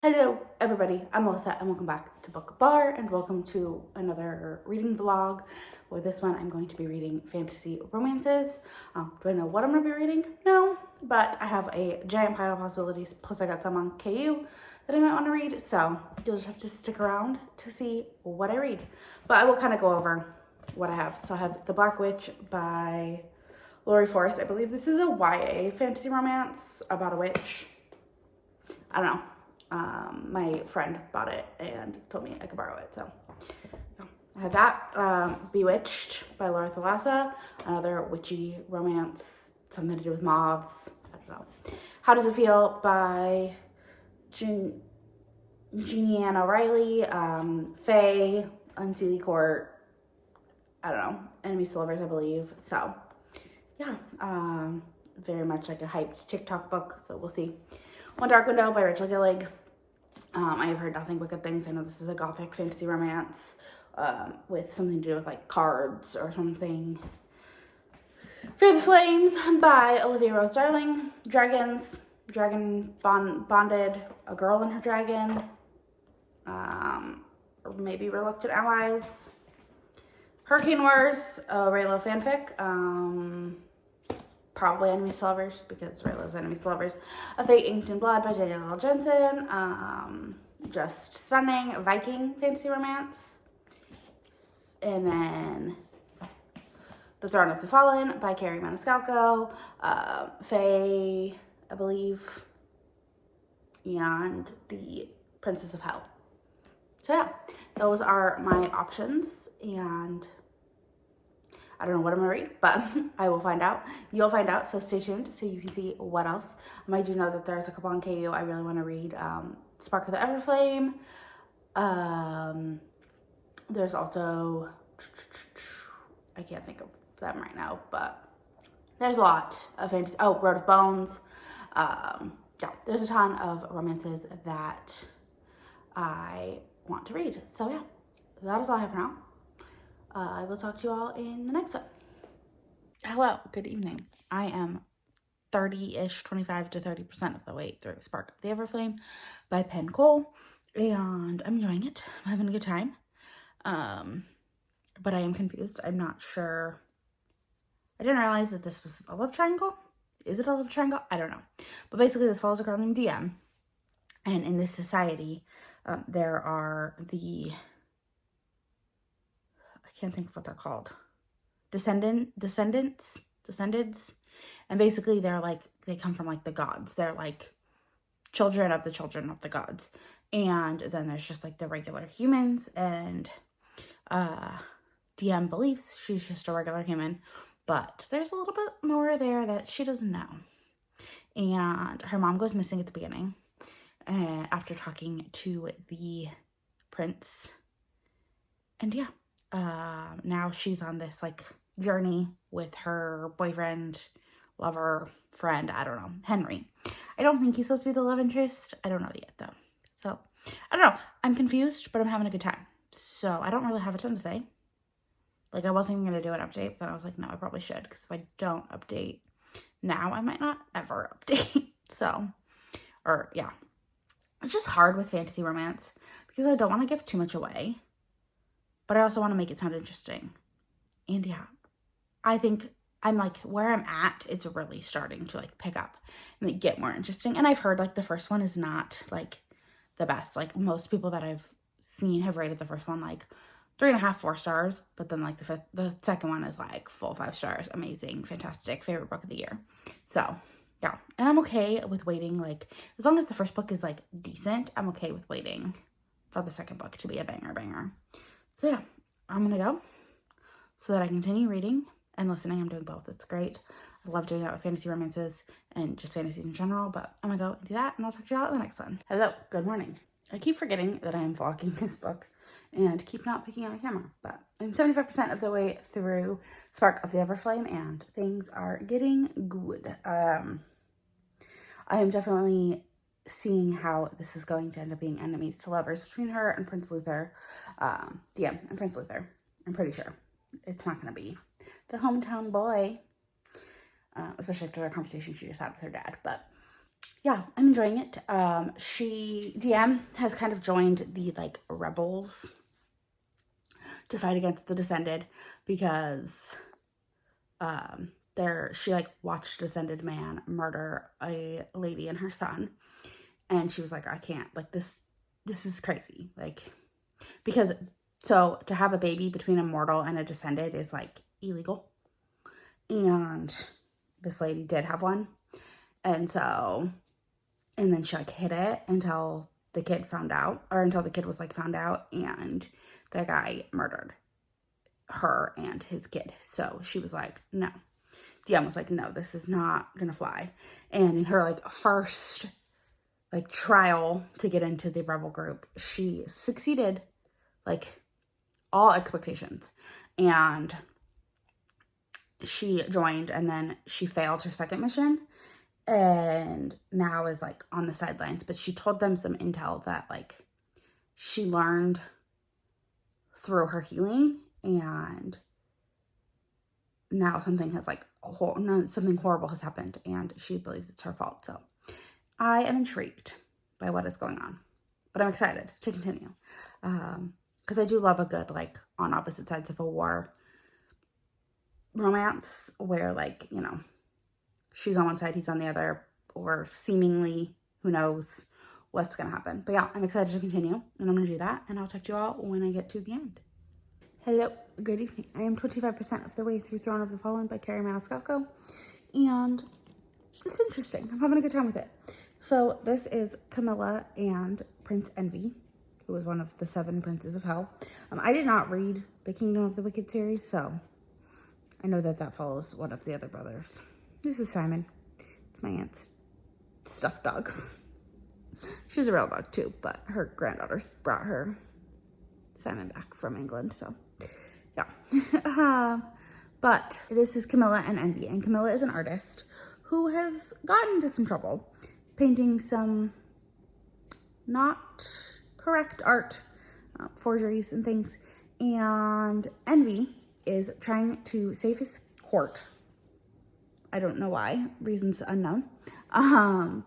Hello everybody, I'm Melissa and welcome back to Book Bar and welcome to another reading vlog. For this one I'm going to be reading fantasy romances. Do I know what I'm going to be reading? No, but I have a giant pile of possibilities, plus I got some on KU that I might want to read, so you'll just have to stick around to see what I read. But I will kind of go over what I have. So I have The Black Witch by Lori Forrest. I believe this is a YA fantasy romance about a witch. I don't know. My friend bought it and told me I could borrow it, so I have that. Bewitched by Laura Thalassa, another witchy romance, something to do with moths. I don't know. How Does It Feel by Jenaene O'Reilly, Faye, Unseelie Court, I don't know, Enemies to Lovers, I believe. So yeah, very much like a hyped TikTok book, so we'll see. One Dark Window by Rachel Gillig. I have heard nothing but good things. I know this is a gothic fantasy romance with something to do with like cards or something. Fear the Flames by Olivia Rose Darling. Dragons. Dragon bonded a girl and her dragon. Or maybe Reluctant Allies. Hurricane Wars, Raylo fanfic. Probably Enemies to Lovers, because Raylo's Enemies to Lovers. A Fate Inked in Blood by Danielle L. Jensen. Just stunning Viking fantasy romance. And then The Throne of the Fallen by Karri Maniscalco. Faye, I believe. And The Princess of Hell. So yeah, those are my options, and I don't know what I'm gonna read, but I will find out. You'll find out, so stay tuned so you can see what else. I do know that there's a couple on KU I really want to read. Spark of the Everflame. There's also, I can't think of them right now, but there's a lot of fantasy. Oh, Road of Bones. Yeah, there's a ton of romances that I want to read. So yeah, that is all I have for now. I will talk to you all in the next one. Hello, good evening. I am 30-ish, 25 to 30% of the way through Spark of the Everflame by Penn, and I'm enjoying it. I'm having a good time. But I am confused. I'm not sure. I didn't realize that this was a love triangle. Is it a love triangle? I don't know. But basically this follows a girl named DM. And in this society, there are the, I can't think of what they're called. Descendants. And basically they're like, they come from like the gods. They're like children of the gods. And then there's just like the regular humans, and DM believes she's just a regular human, but there's a little bit more there that she doesn't know. And her mom goes missing at the beginning after talking to the prince. And yeah, now she's on this like journey with her boyfriend, lover, friend, I don't know, Henry. I don't think he's supposed to be the love interest. I don't know yet though. So I don't know. I'm confused, but I'm having a good time. So I don't really have a ton to say. Like I wasn't even going to do an update, but then I was like, no, I probably should, because if I don't update now, I might not ever update. So, or yeah. It's just hard with fantasy romance because I don't want to give too much away, but I also want to make it sound interesting. And yeah, I think I'm like where I'm at, it's really starting to like pick up and like get more interesting. And I've heard like the first one is not like the best. Like most people that I've seen have rated the first one like 3.5, 4 stars, but then like the second one is like full 5 stars. Amazing, fantastic, favorite book of the year. So yeah, and I'm okay with waiting, like as long as the first book is like decent, I'm okay with waiting for the second book to be a banger. So yeah, I'm gonna go so that I continue reading and listening. I'm doing both. It's great. I love doing that with fantasy romances and just fantasies in general, but I'm gonna go and do that, and I'll talk to you all in the next one. Hello, good morning. I keep forgetting that I am vlogging this book and keep not picking up my camera, but I'm 75% of the way through Spark of the Everflame and things are getting good. I am definitely seeing how this is going to end up being enemies to lovers between her and Prince Luther, DM and Prince Luther. I'm pretty sure it's not going to be the hometown boy, especially after the conversation she just had with her dad, but yeah, I'm enjoying it. DM has kind of joined the like rebels to fight against the Descended because she like watched a Descended man murder a lady and her son, and she was like, I can't, like, this is crazy, like, because so to have a baby between a mortal and a Descended is like illegal, and this lady did have one, and then she like hid it until the kid found out, or until the kid was like found out, and the guy murdered her and his kid. So she was like, no. DM was like, no, this is not gonna fly. And in her like first like trial to get into the rebel group, she succeeded like all expectations, and she joined, and then she failed her second mission and now is like on the sidelines. But she told them some intel that like she learned through her healing, and now something has like something horrible has happened, and she believes it's her fault. So I am intrigued by what is going on, but I'm excited to continue because I do love a good like on opposite sides of a war romance where, like, you know, she's on one side, he's on the other, or seemingly, who knows what's gonna happen. But yeah, I'm excited to continue, and I'm gonna do that, and I'll talk to you all when I get to the end. Hello, good evening. I am 25% of the way through Throne of the Fallen by Karri Maniscalco, and it's interesting. I'm having a good time with it. So this is Camilla and Prince Envy, who was one of the 7 princes of hell. I did not read the Kingdom of the Wicked series, so I know that follows one of the other brothers. This is Simon. It's my aunt's stuffed dog. She's a real dog too, but her granddaughters brought her Simon back from England, so yeah. But this is Camilla and Envy, and Camilla is an artist who has gotten into some trouble painting some not correct art, forgeries and things, and Envy is trying to save his court. I don't know why, reasons unknown,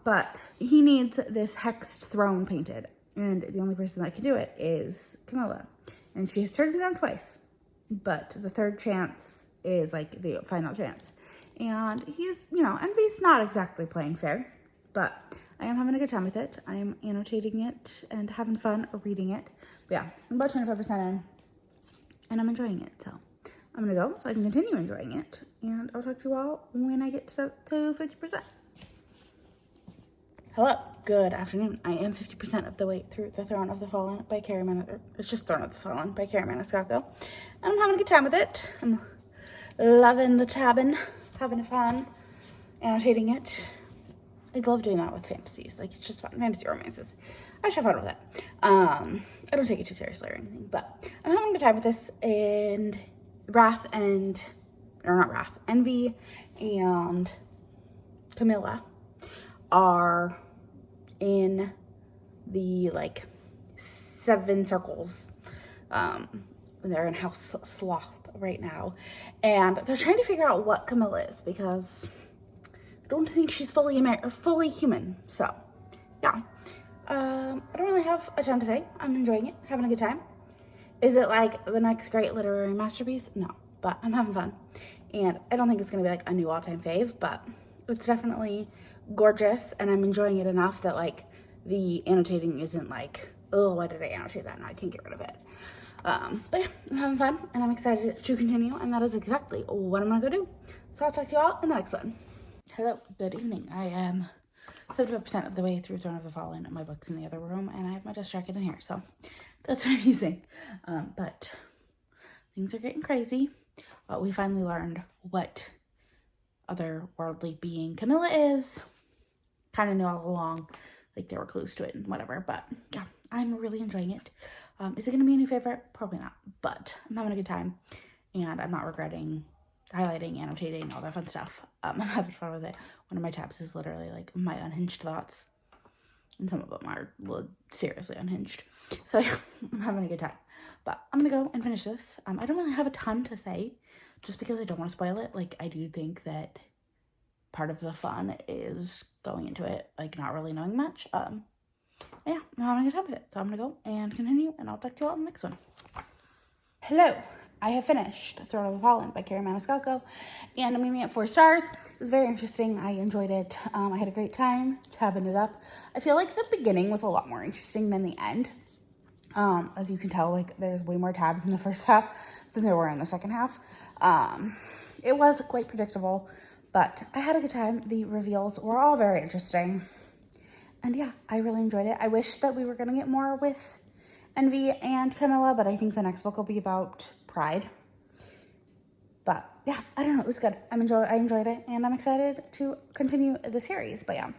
but he needs this hexed throne painted, and the only person that can do it is Camilla, and she has turned him down twice, but the third chance is like the final chance, and he's, you know, Envy's not exactly playing fair, but I am having a good time with it. I am annotating it and having fun reading it. But yeah, I'm about 25% in, and I'm enjoying it, so I'm gonna go so I can continue enjoying it, and I'll talk to you all when I get to 50%. Hello, good afternoon. I am 50% of the way through The Throne of the Fallen by Karri Maniscalco. It's just Throne of the Fallen by Karri Maniscalco, and I'm having a good time with it. I'm loving the tabbing, having fun, annotating it. I love doing that with fantasies. Like, it's just fun. Fantasy romances. I should have fun with it. I don't take it too seriously or anything, but I'm having a good time with this, and Envy and Camilla are in the like 7 circles. They're in House Sloth right now, and they're trying to figure out what Camilla is, because I don't think she's fully human. So yeah, I don't really have a ton to say. I'm enjoying it, having a good time. Is it like the next great literary masterpiece? No, but I'm having fun, and I don't think it's gonna be like a new all-time fave, but it's definitely gorgeous, and I'm enjoying it enough that like the annotating isn't like, oh, why did I annotate that? Now I can't get rid of it. But yeah, I'm having fun, and I'm excited to continue, and that is exactly what I'm gonna go do. So I'll talk to you all in the next one. Hello, good evening. I am 75% of the way through Throne of the Fallen, and my book's in the other room, and I have my desk jacket in here, so that's what I'm using. But things are getting crazy. We finally learned what otherworldly being Camilla is. Kind of knew all along, like there were clues to it and whatever, but yeah, I'm really enjoying it. Is it going to be a new favorite? Probably not, but I'm having a good time, and I'm not regretting highlighting, annotating, all that fun stuff. I'm having fun with it. One of my tabs is literally like my unhinged thoughts, and some of them are seriously unhinged. So yeah, I'm having a good time. But I'm gonna go and finish this. I don't really have a ton to say, just because I don't want to spoil it. Like, I do think that part of the fun is going into it, like, not really knowing much. Yeah, I'm having a good time with it. So I'm going to go and continue, and I'll talk to you all in the next one. Hello. I have finished Throne of the Fallen by Karri Maniscalco, and I'm giving it 4 stars. It was very interesting. I enjoyed it. I had a great time tabbing it up. I feel like the beginning was a lot more interesting than the end. As you can tell, like, there's way more tabs in the first half than there were in the second half. It was quite predictable, but I had a good time. The reveals were all very interesting. And yeah, I really enjoyed it. I wish that we were going to get more with Envy and Camilla, but I think the next book will be about Pride. But yeah, I don't know. It was good. I enjoyed it, and I'm excited to continue the series. But yeah,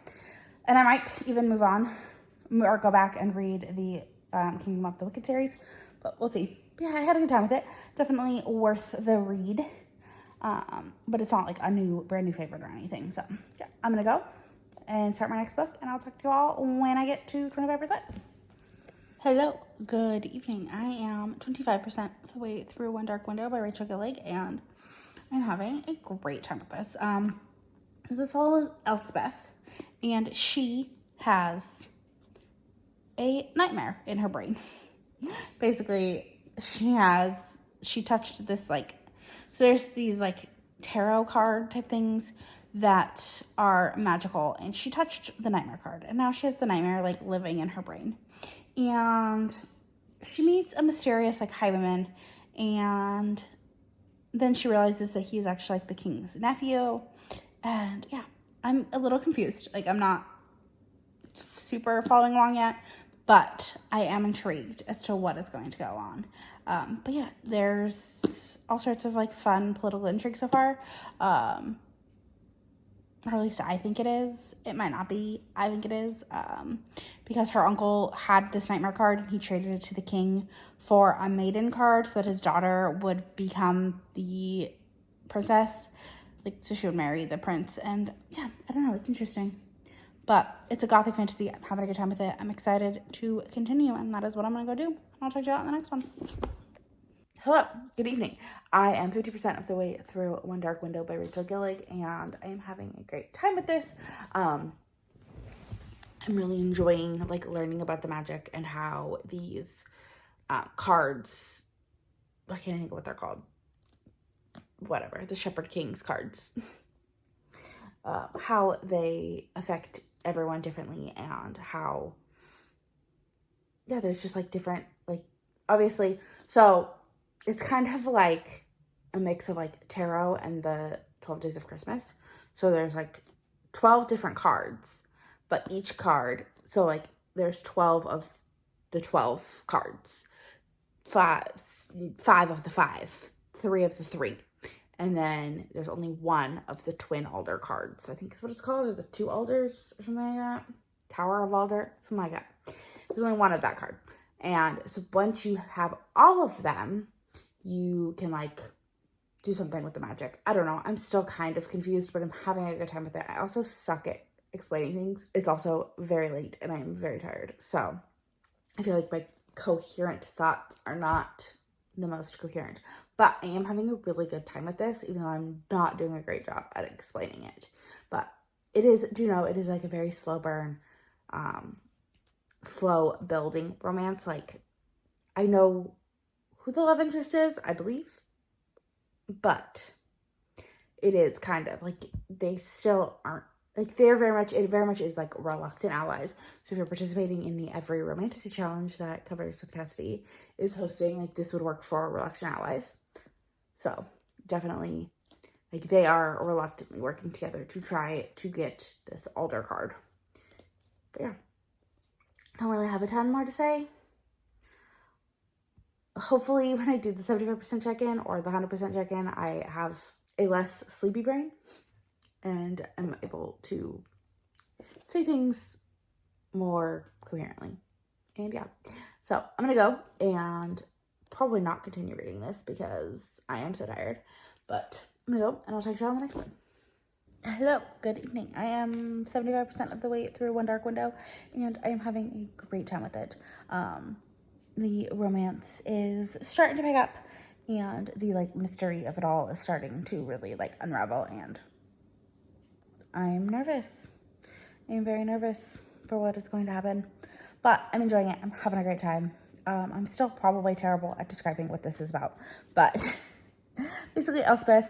and I might even move on or go back and read the Kingdom of the Wicked series, but we'll see. But yeah, I had a good time with it. Definitely worth the read. But it's not like a brand new favorite or anything. So yeah, I'm gonna go and start my next book, and I'll talk to you all when I get to 25%. Hello, good evening. I am 25% of the way through One Dark Window by Rachel Gillig, and I'm having a great time with this. So this follows Elspeth, and she has a nightmare in her brain. Basically, she touched this, like, so there's these, like, tarot card type things that are magical, and she touched the nightmare card, and now she has the nightmare, like, living in her brain. And she meets a mysterious, like, highwayman, and then she realizes that he's actually, like, the king's nephew. And yeah, I'm a little confused. Like, I'm not super following along yet, but I am intrigued as to what is going to go on. But yeah, there's all sorts of, like, fun political intrigue so far. Or at least I think it is. It might not be. I think it is. Because her uncle had this nightmare card, and he traded it to the king for a maiden card so that his daughter would become the princess. Like, so she would marry the prince. And yeah, I don't know. It's interesting. But it's a gothic fantasy. I'm having a good time with it. I'm excited to continue, and that is what I'm going to go do. I'll talk to you out in the next one. Hello, good evening. I am 50% of the way through One Dark Window by Rachel Gillig, and I am having a great time with this. I'm really enjoying, like, learning about the magic and how these cards, I can't even think of what they're called. Whatever, the Shepherd King's cards. How they affect everyone differently, and how, yeah, there's just, like, different, like, obviously, so it's kind of like a mix of, like, tarot and the 12 Days of Christmas. So there's, like, 12 different cards, but each card, so, like, there's 12 of the 12 cards. 5 of the 5, 3 of the 3. And then there's only 1 of the twin alder cards, I think is what it's called, or the 2 alders, or something like that. Tower of Alder, something like that. There's only 1 of that card. And so once you have all of them, you can, like, do something with the magic. I don't know. I'm still kind of confused, but I'm having a good time with it. I also suck at explaining things. It's also very late, and I'm very tired. So I feel like my coherent thoughts are not the most coherent. But I am having a really good time with this, even though I'm not doing a great job at explaining it. But it is, it is, like, a very slow burn, slow building romance. Like, I know who the love interest is, I believe, but it is kind of like they still aren't, like, it very much is, like, reluctant allies. So if you're participating in the Every Romantasy challenge that Covers with Cassidy is hosting, like, this would work for reluctant allies. So definitely, like, they are reluctantly working together to try to get this Alder card. But yeah, I don't really have a ton more to say. Hopefully when I do the 75% check-in or the 100% check-in, I have a less sleepy brain and I'm able to say things more coherently. And yeah, so I'm going to go and probably not continue reading this because I am so tired. But I'm going to go and I'll talk to you all in the next one. Hello, good evening. I am 75% of the way through One Dark Window and I am having a great time with it. The romance is starting to pick up and the, like, mystery of it all is starting to really, like, unravel, and I'm nervous. I'm very nervous for what is going to happen. But I'm enjoying it. I'm having a great time. I'm still probably terrible at describing what this is about. But basically, Elspeth,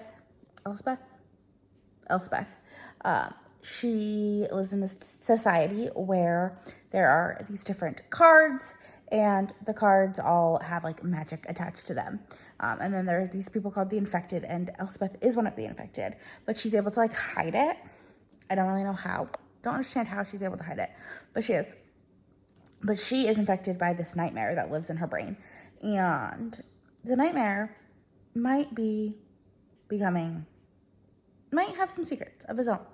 she lives in this society where there are these different cards, and the cards all have like magic attached to them. And then there's these people called the infected, and Elspeth is one of the infected, but she's able to like hide it. I don't really know how. Don't understand how she's able to hide it, but she is. But she is infected by this nightmare that lives in her brain. And the nightmare might have some secrets of his own.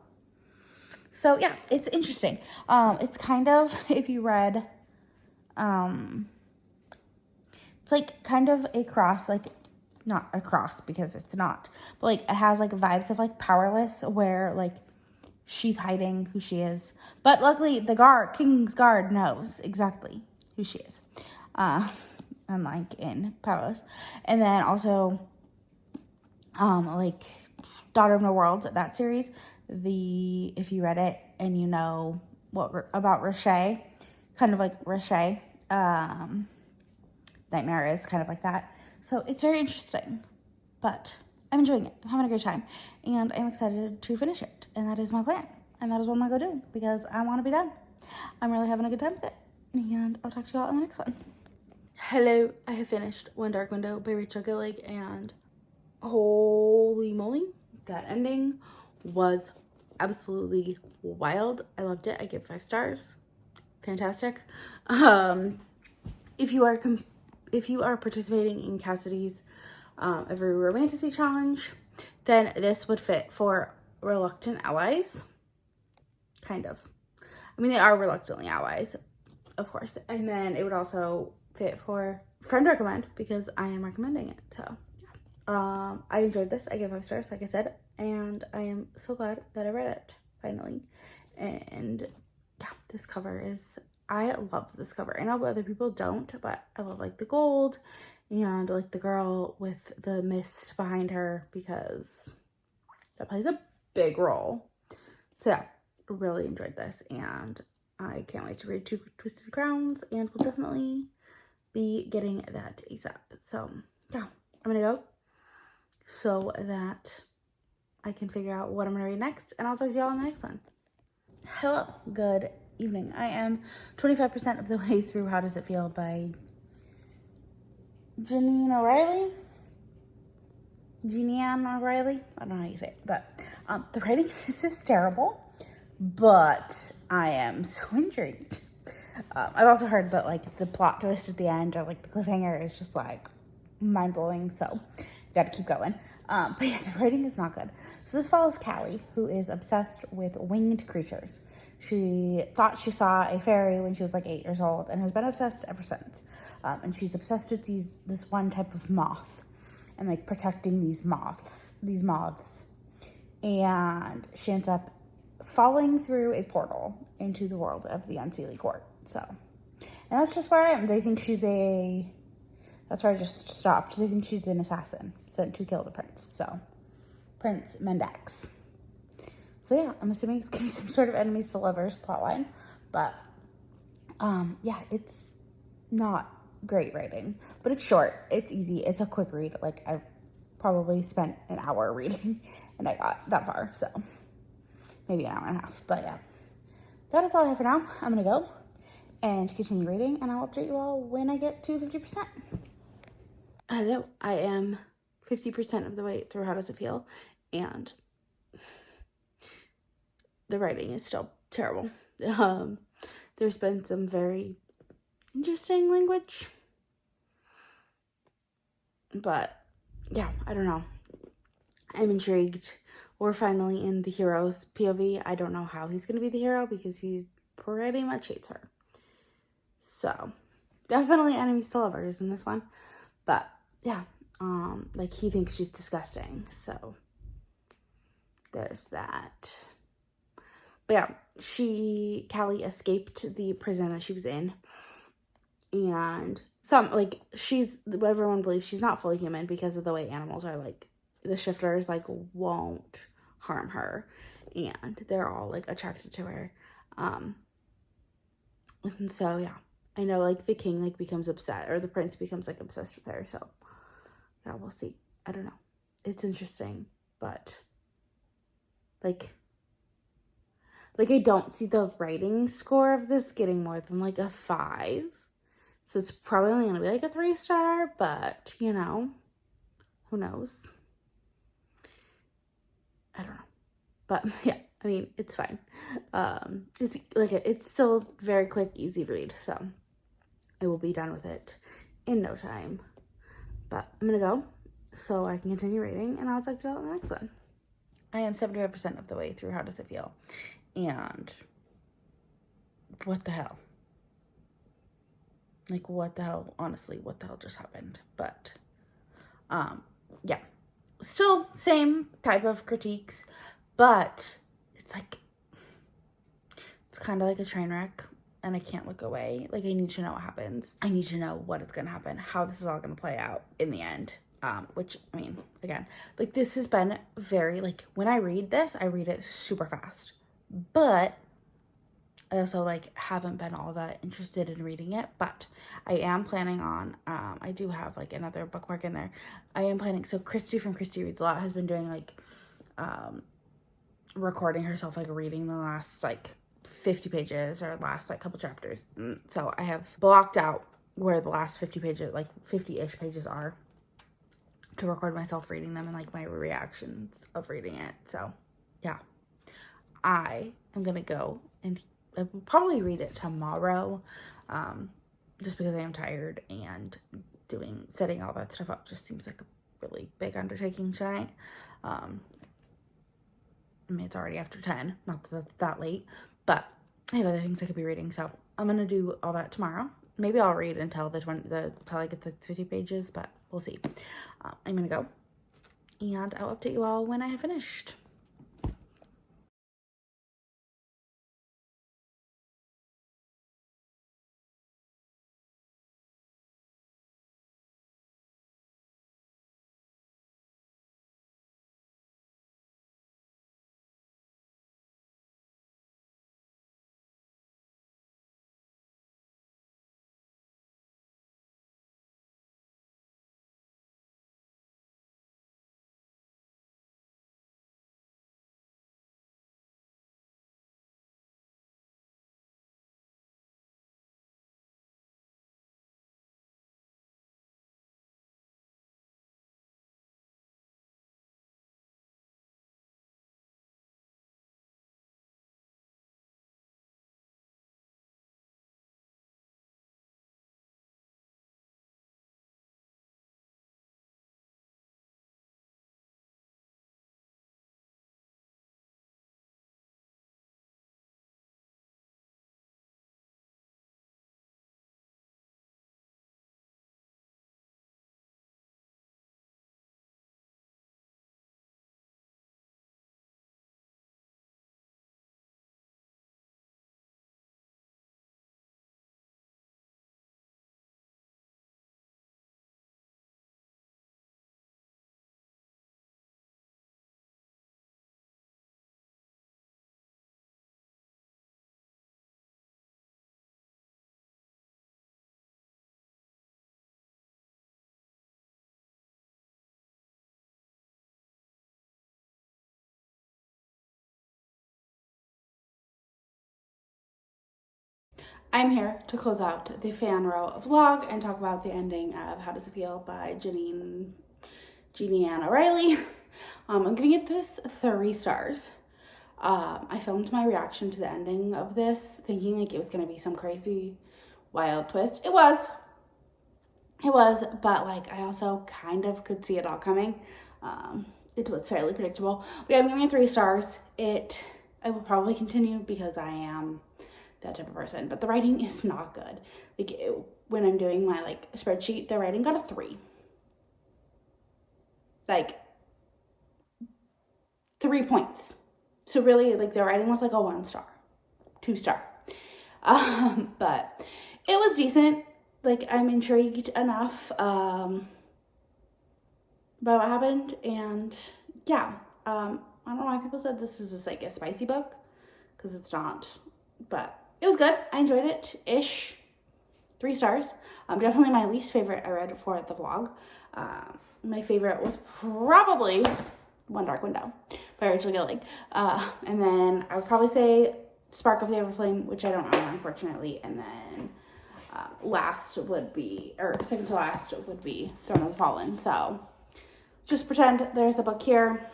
So yeah, it's interesting. It's kind of, if you read, it's like kind of a cross, like not a cross because it's not, but like it has like vibes of like Powerless, where like she's hiding who she is. But luckily the King's Guard knows exactly who she is. Unlike in Powerless. And then also, like Daughter of No Worlds, that series, if you read it and you know about Roche, kind of like Roche, Nightmare is kind of like that. So it's very interesting, but I'm enjoying it. I'm having a great time, and I'm excited to finish it. And that is my plan, and that is what I'm gonna go do because I want to be done. I'm really having a good time with it, and I'll talk to you all in the next one. Hello, I have finished One Dark Window by Rachel Gillig, and holy moly, that ending was absolutely wild. I loved it. I give 5 stars. Fantastic. If you are participating in Cassidy's every Romantasy challenge, then this would fit for reluctant allies. Kind of. I mean, they are reluctantly allies, of course. And then it would also fit for friend recommend because I am recommending it. So yeah. I enjoyed this. I gave 5 stars, like I said, and I am so glad that I read it finally. And yeah, this cover is, I love this cover. I know other people don't, but I love like the gold and like the girl with the mist behind her because that plays a big role. So yeah, really enjoyed this, and I can't wait to read Two Twisted Crowns, and we'll definitely be getting that ASAP. So yeah, I'm gonna go so that I can figure out what I'm gonna read next, and I'll talk to y'all in the next one. Hello, good evening. I am 25% of the way through How Does It Feel by Jenaene O'Reilly. I don't know how you say it, but the writing is terrible, but I am so intrigued. I've also heard that like the plot twist at the end, or like the cliffhanger, is just like mind-blowing, so gotta keep going. But yeah, the writing is not good. So this follows Callie, who is obsessed with winged creatures. She thought she saw a fairy when she was like 8 years old and has been obsessed ever since. And she's obsessed with this one type of moth and like protecting these moths. And she ends up falling through a portal into the world of the Unseelie Court. So, and that's just where I am. They think that's where I just stopped. They think she's an assassin sent to kill the prince. So, Prince Mendax. So yeah, I'm assuming it's gonna be some sort of enemies to lovers plotline. But yeah, it's not great writing, but it's short. It's easy. It's a quick read. Like I've probably spent an hour reading, and I got that far. So maybe an hour and a half. But yeah, that is all I have for now. I'm gonna go and continue reading, and I'll update you all when I get to 50%. Hello, I am 50% of the way through How Does It Feel, and the writing is still terrible. There's been some very interesting language, but yeah, I don't know. I'm intrigued. We're finally in the hero's POV. I don't know how he's going to be the hero because he pretty much hates her. So, definitely enemies to lovers in this one. But, yeah, like he thinks she's disgusting. So, there's that. But yeah, Callie escaped the prison that she was in. And everyone believes she's not fully human because of the way animals are, like, the shifters, like, won't harm her. and they're all like attracted to her. And so yeah, I know like the king like becomes upset, or the prince becomes like obsessed with her. So yeah, we'll see. I don't know. It's interesting, but like I don't see the writing score of this getting more than like a 5. So it's probably only gonna be like a 3-star, but you know, who knows? I don't know. But yeah, I mean, it's fine. It's like it's still very quick, easy read. So I will be done with it in no time. But I'm gonna go so I can continue reading, and I'll talk to you about the next one. I am 75% of the way through How Does It Feel? And what the hell? Like, what the hell? Honestly, what the hell just happened? But yeah, still same type of critiques, but it's like, it's kind of like a train wreck, and I can't look away. Like, I need to know what happens. I need to know what is going to happen, how this is all going to play out in the end. Which, I mean, again, like, this has been very, like, when I read this, I read it super fast, but I also, like, haven't been all that interested in reading it. But I am planning on, I do have, like, another bookmark in there. I am planning, so Christy from Christy Reads a Lot has been doing, like, recording herself, like, reading the last, like, 50 pages or last, like, couple chapters. So I have blocked out where the last 50 pages, like, 50-ish pages are, to record myself reading them and, like, my reactions of reading it. So, yeah. I am gonna go, and I will probably read it tomorrow, just because I am tired, and setting all that stuff up just seems like a really big undertaking tonight. I mean, it's already after 10, not that that's that late, but I have other things I could be reading, so I'm gonna do all that tomorrow. Maybe I'll read until until I get to 50 pages, but we'll see. I'm gonna go, and I'll update you all when I have finished. I'm here to close out the fan row vlog and talk about the ending of How Does It Feel by Jenaene O'Reilly. I'm giving it this 3 stars. I filmed my reaction to the ending of this thinking like it was going to be some crazy wild twist. It was, but like I also kind of could see it all coming. It was fairly predictable. But yeah, I'm giving it 3 stars. I will probably continue because I am that type of person, but the writing is not good. Like when I'm doing my like spreadsheet, the writing got a 3. Like 3 points. So really, like the writing was like a 1 star, 2 star. But it was decent. Like I'm intrigued enough about what happened, and yeah, I don't know why people said this is just like a spicy book, because it's not, but it was good. I enjoyed it ish. 3 stars. Definitely my least favorite I read for the vlog. My favorite was probably One Dark Window by Rachel Gillig. And then I would probably say Spark of the Everflame, which I don't own, unfortunately. And then last would be, or second to last would be Throne of the Fallen. So just pretend there's a book here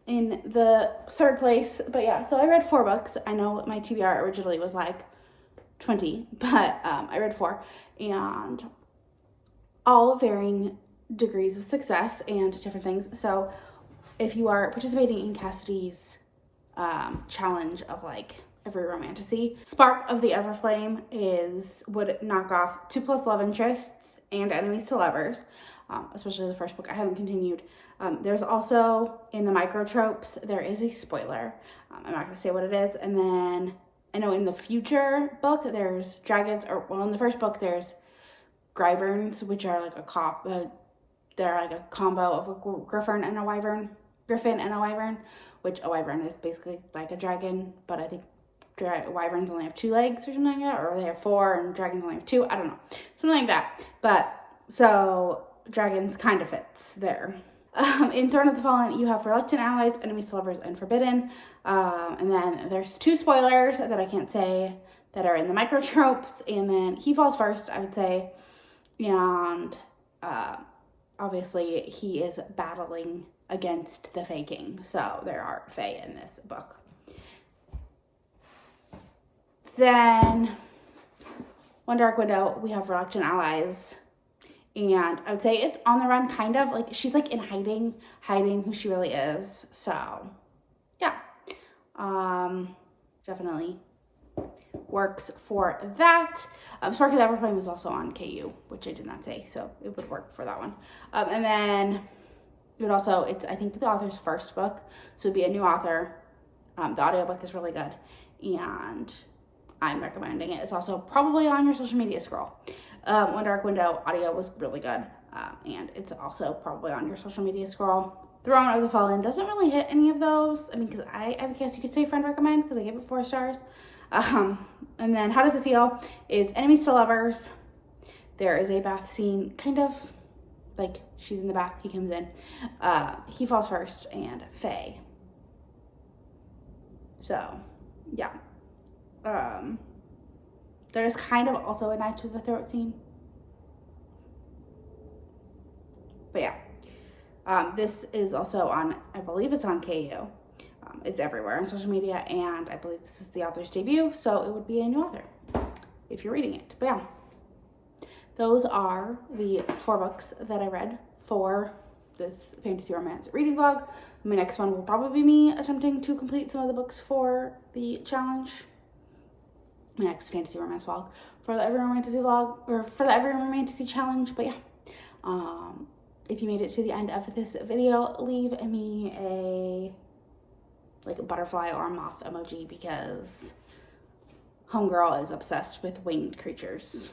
in the 3rd place. But yeah, so I read 4 books. I know my TBR originally was like 20, but I read 4, and all varying degrees of success and different things. So if you are participating in Cassidy's challenge of like every romantasy, Spark of the Everflame would knock off 2+ love interests and enemies to lovers, especially the first book. I haven't continued. There's also, in the micro tropes, there is a spoiler. I'm not going to say what it is. And then I know in the future book, there's dragons, in the first book, there's Gryverns, which are like they're like a combo of a griffin and a wyvern, which a wyvern is basically like a dragon, but I think wyverns only have 2 legs or something like that, or they have 4 and dragons only have 2. I don't know, something like that. But so dragons kind of fits there. In Throne of the Fallen, you have reluctant allies, enemies to lovers, and forbidden. And then there's 2 spoilers that I can't say that are in the micro tropes. And then he falls first, I would say. And obviously he is battling against the Fae King. So there are Fae in this book. Then One Dark Window, we have reluctant allies. And I would say it's on the run, kind of. Like, she's, like, in hiding who she really is. So, yeah. Definitely works for that. Spark of the Everflame was also on KU, which I did not say. So, it would work for that one. And then it would also, it's, I think, the author's first book. So, it would be a new author. The audiobook is really good. And I'm recommending it. It's also probably on your social media scroll. One Dark Window audio was really good, and it's also probably on your social media scroll. Throne of the Fallen doesn't really hit any of those. I mean, because I guess you could say friend recommend, because I gave it 4 stars. And then How Does It Feel is enemies to lovers. There is a bath scene, kind of like she's in the bath, he comes in. He falls first, and Faye. So, yeah. There's kind of also a knife to the throat scene. But yeah. This is also on, I believe it's on KU. It's everywhere on social media, and I believe this is the author's debut, so it would be a new author if you're reading it. But yeah. Those are the 4 books that I read for this fantasy romance reading vlog. My next one will probably be me attempting to complete some of the books for the challenge. My next fantasy romance vlog for the Every Romantasy vlog, or for the Every Romantasy challenge. But yeah, if you made it to the end of this video, leave me a butterfly or a moth emoji, because homegirl is obsessed with winged creatures,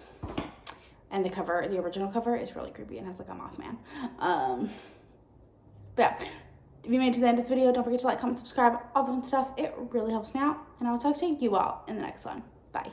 and the original cover is really creepy and has like a Mothman. But yeah, if you made it to the end of this video, don't forget to like, comment, subscribe, all the fun stuff. It really helps me out, and I will talk to you all in the next one. Bye.